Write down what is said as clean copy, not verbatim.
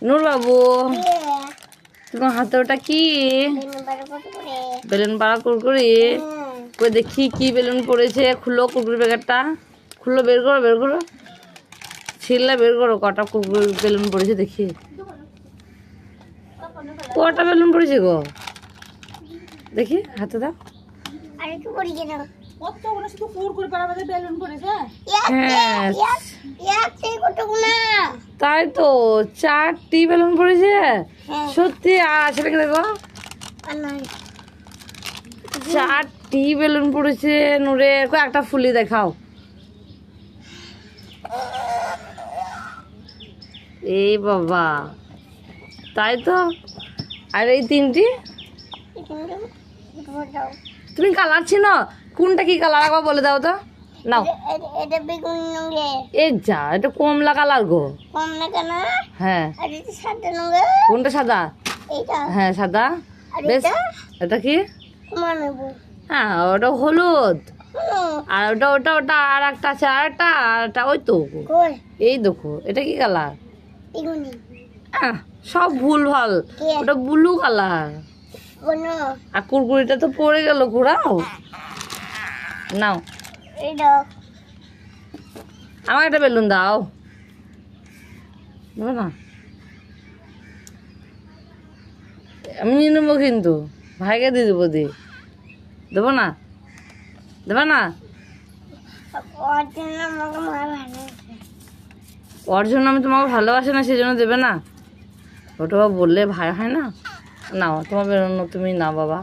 নূর বাবু, তোমার হাতে ওটা কি? বেলুন পাড়া কুরকুরি। কই দেখি কি বেলুন পড়েছে। খুলো কুরকুরি প্যাকেটটা, খুলো, বের করো, বের করো, ছিললে বের করো। কটা কুরকুরি বেলুন পড়েছে দেখি। কটা বেলুন পড়েছে গো, দেখি হাতে দাও। হ্যাঁ, তাই তো 4টি বেলুন পড়েছে। সত্যি সেটাকে দেখো, 4টি বেলুন পড়েছে নূরে। একটা ফুলি দেখাও। এই বাবা, তাই তো। আর এই 3টি তুমি কালার ছিল কোনটা, কি কালার একবার বলে দাও তো। নাও, এই যা, এটা কমলা কালার গো। হ্যাঁ, কোনটা সাদা? হ্যাঁ সাদা। বেশ, এটা কি? হ্যাঁ ওটা হলুদ। আর ওটা ওটা ওটা আর একটা আছে, আর একটা ওই তো। এই দেখো, এটা কি কালার? সব ভুল ভাল, ওটা ব্লু কালার। আর কুরকুরিটা তো পড়ে গেল, ঘোরাও। নাও, আমার একটা বেলুন দাও। দেবো না, আমি নিয়ে নেবো কিন্তু, ভাইকে দিয়ে দেবো। দেবো না, দেবে না। ওর জন্য আমি তোমাকে ভালোবাসি না, সেই জন্য দেবে না। ওটা বললে ভাই হয় না। নাও তোমার বেরোনো, তুমি নাও বাবা।